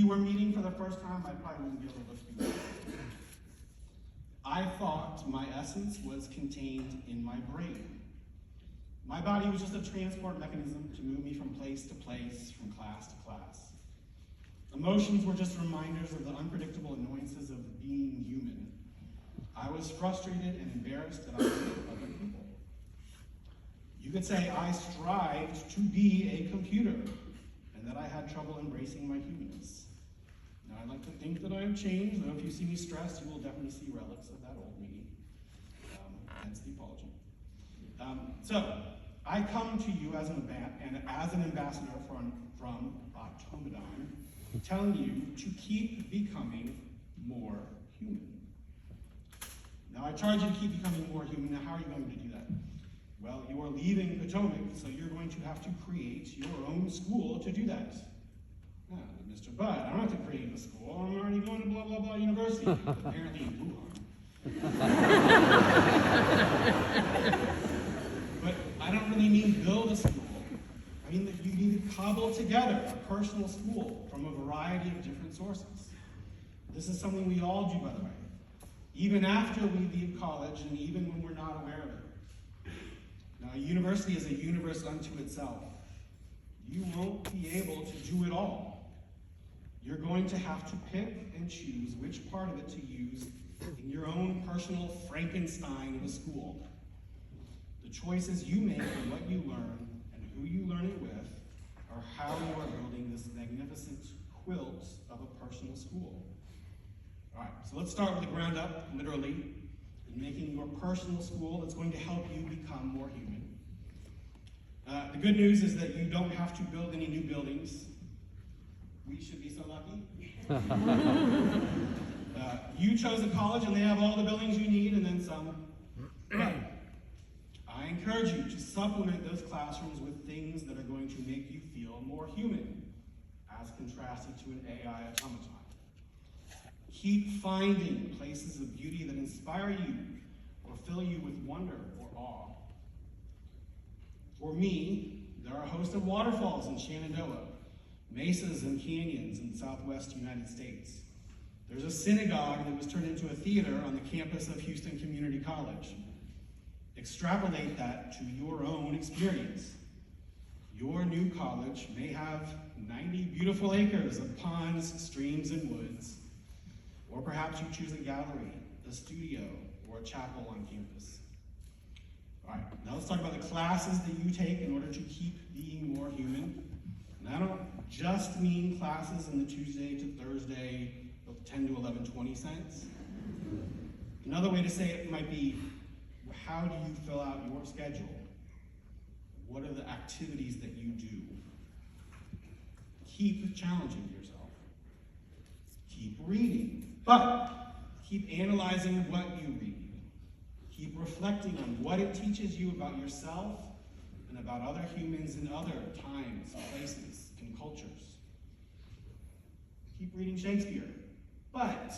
we were meeting for the first time, I probably wouldn't be able to lift you up. I thought my essence was contained in my brain. My body was just a transport mechanism to move me from place to place, from class to class. Emotions were just reminders of the unpredictable annoyances of being human. I was frustrated and embarrassed that I was with other people. You could say I strived to be a computer, and that I had trouble embracing my humanness. Now, I'd like to think that I have changed, though if you see me stressed, you will definitely see relics of that old me. Hence the apology. So, I come to you as an ambassador from Automaton, telling you to keep becoming more human. Now, I charge you to keep becoming more human. Now, how are you going to do that? Well, you are leaving Potomac, so you're going to have to create your own school to do that. Mr. Budd, I don't have to create a school. I'm already going to blah, blah, blah university. Apparently in Wuhan. But I don't really mean build a school. I mean that you need to cobble together a personal school from a variety of different sources. This is something we all do, by the way. Even after we leave college and even when we're not aware of it. Now, a university is a universe unto itself. You won't be able to do it all. You're going to have to pick and choose which part of it to use in your own personal Frankenstein of a school. The choices you make for what you learn and who you learn it with are how you are building this magnificent quilt of a personal school. All right, so let's start with the ground up, literally, in making your personal school that's going to help you become more human. The good news is that you don't have to build any new buildings. We should be so lucky. You chose a college and they have all the buildings you need and then some. But I encourage you to supplement those classrooms with things that are going to make you feel more human, as contrasted to an AI automaton. Keep finding places of beauty that inspire you or fill you with wonder or awe. For me, there are a host of waterfalls in Shenandoah, mesas and canyons in southwest United States. There's a synagogue that was turned into a theater on the campus of Houston Community College. Extrapolate that to your own experience. Your new college may have 90 beautiful acres of ponds, streams, and woods. Or perhaps you choose a gallery, a studio, or a chapel on campus. All right, now let's talk about the classes that you take in order to keep being more human. And I don't just mean classes in the Tuesday to Thursday of 10 to 11, 20 cents. Another way to say it might be, how do you fill out your schedule? What are the activities that you do? Keep challenging yourself. Keep reading, but keep analyzing what you read. Keep reflecting on what it teaches you about yourself and about other humans in other times, places, and cultures. Keep reading Shakespeare, but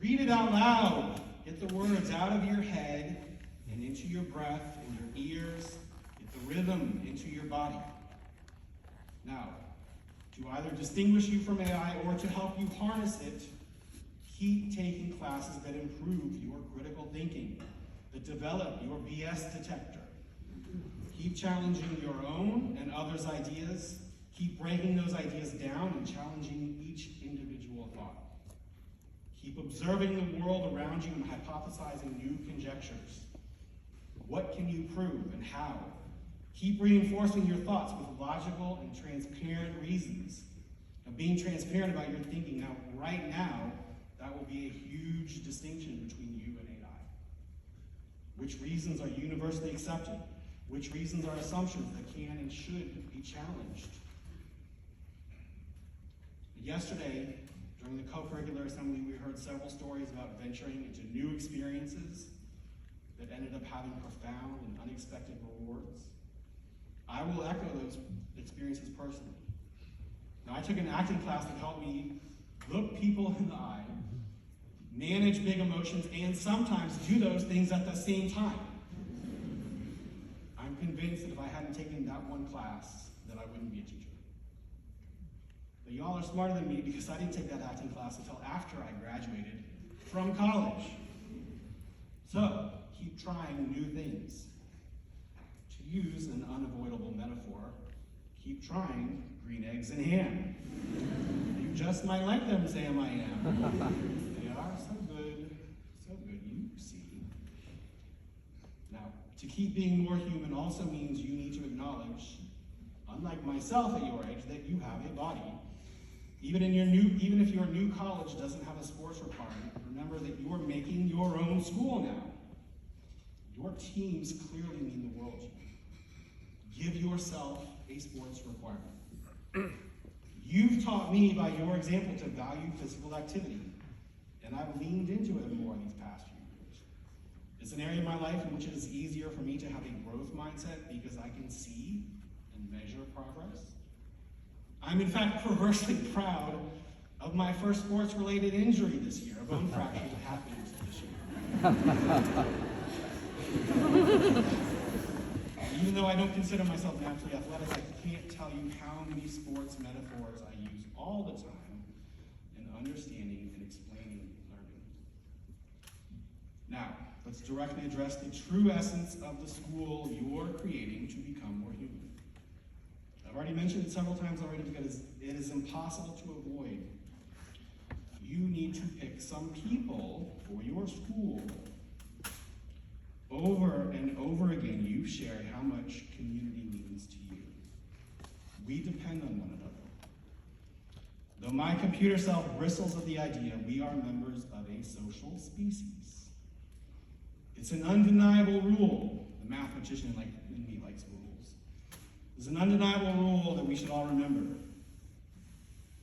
read it out loud. Get the words out of your head and into your breath and your ears. Get the rhythm into your body. Now, to either distinguish you from AI or to help you harness it, keep taking classes that improve your critical thinking, that develop your BS detector. Keep challenging your own and others' ideas. Keep breaking those ideas down and challenging each individual thought. Keep observing the world around you and hypothesizing new conjectures. What can you prove and how? Keep reinforcing your thoughts with logical and transparent reasons. Now, being transparent about your thinking right now, that will be a huge distinction between you and AI. Which reasons are universally accepted? Which reasons are assumptions that can and should be challenged? Yesterday, during the co-curricular assembly, we heard several stories about venturing into new experiences that ended up having profound and unexpected rewards. I will echo those experiences personally. Now, I took an acting class that helped me look people in the eye, manage big emotions, and sometimes do those things at the same time. I'm convinced that if I hadn't taken that one class, that I wouldn't be a teacher. But y'all are smarter than me because I didn't take that acting class until after I graduated from college. So, keep trying new things. To use an unavoidable metaphor, keep trying green eggs and ham. You just might like them, Sam, I am. They are so good, you see. Now, to keep being more human also means you need to acknowledge, unlike myself at your age, that you have a body. Even if your new college doesn't have a sports requirement, remember that you're making your own school now. Your teams clearly mean the world to you. Give yourself a sports requirement. You've taught me by your example to value physical activity, and I've leaned into it more these past few years. It's an area of my life in which it is easier for me to have a growth mindset because I can see and measure progress. I'm in fact perversely proud of my first sports-related injury this year, a bone fracture that happened this year. Even though I don't consider myself naturally athletic, I can't tell you how many sports metaphors I use all the time in understanding and explaining learning. Now, let's directly address the true essence of the school you're creating to become more human. I've already mentioned it several times already because it is impossible to avoid. You need to pick some people for your school. Over and over again, you've shared how much community means to you. We depend on one another. Though my computer self bristles at the idea, we are members of a social species. It's an undeniable rule. The mathematician in me likes rules. It's an undeniable rule that we should all remember.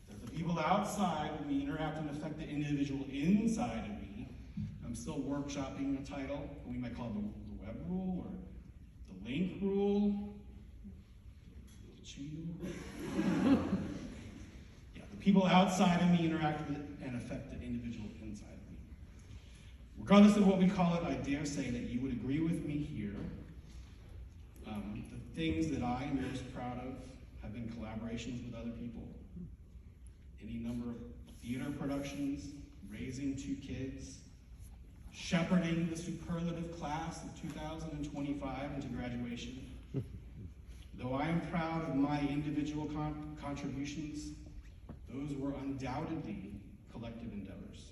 That the people outside of me interact and affect the individual inside of me. I'm still workshopping a title, we might call it the web rule or the link rule. Yeah, the people outside of me interact with and affect the individual inside of me. Regardless of what we call it, I dare say that you would agree with me here. The things that I am most proud of have been collaborations with other people. Any number of theater productions, raising 2 kids, shepherding the superlative class of 2025 into graduation. Though I am proud of my individual contributions, those were undoubtedly collective endeavors.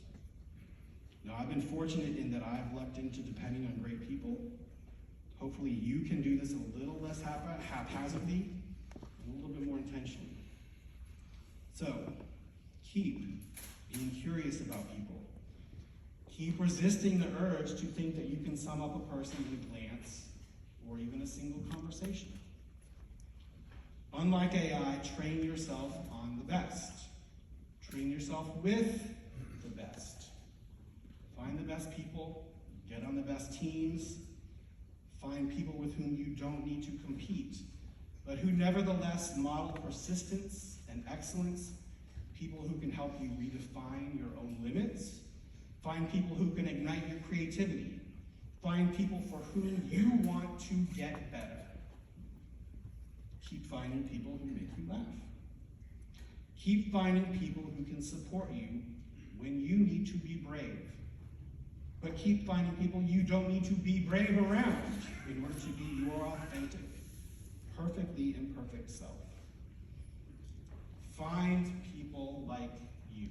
Now, I've been fortunate in that I've leapt into depending on great people. Hopefully you can do this a little less haphazardly and a little bit more intentionally. So, keep being curious about people. Keep resisting the urge to think that you can sum up a person in a glance or even a single conversation. Unlike AI, train yourself on the best. Train yourself with the best. Find the best people, get on the best teams, find people with whom you don't need to compete, but who nevertheless model persistence and excellence, people who can help you redefine your own limits. Find people who can ignite your creativity. Find people for whom you want to get better. Keep finding people who make you laugh. Keep finding people who can support you when you need to be brave. But keep finding people you don't need to be brave around in order to be your authentic, perfectly imperfect self. Find people like you.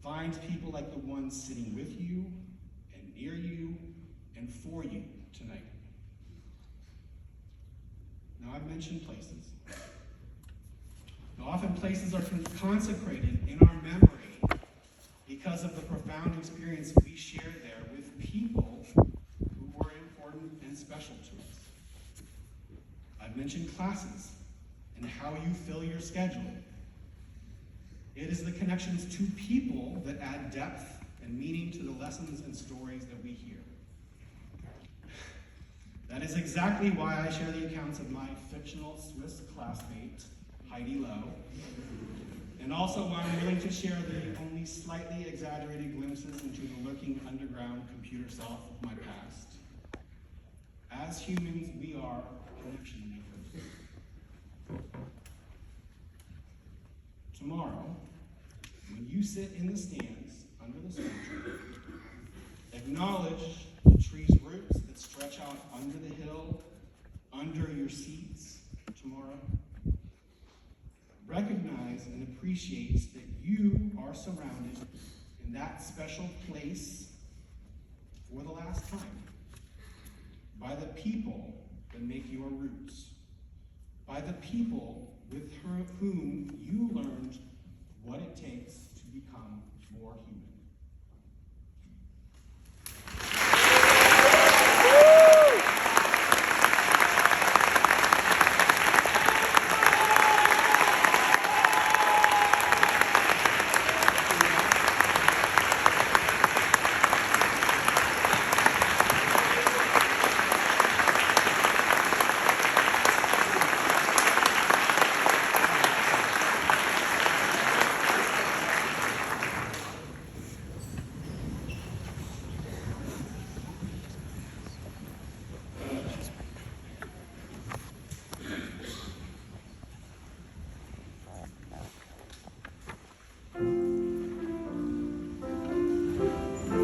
Find people like the ones sitting with you and near you and for you tonight. Now, I've mentioned places. Now, often places are consecrated in our memory because of the profound experience we shared there with people who were important and special to us. I've mentioned classes and how you fill your schedule. It is the connections to people that add depth and meaning to the lessons and stories that we hear. That is exactly why I share the accounts of my fictional Swiss classmate, Heidi Lowe, and also why I'm willing to share the only slightly exaggerated glimpses into the lurking underground computer self of my past. As humans, we are connection makers. tomorrow, when you sit in the stands under the cedar tree, acknowledge the tree's roots that stretch out under the hill, under your seats tomorrow. Recognize and appreciate that you are surrounded in that special place for the last time by the people that make your roots, by the people with whom you learned what it takes to become more human.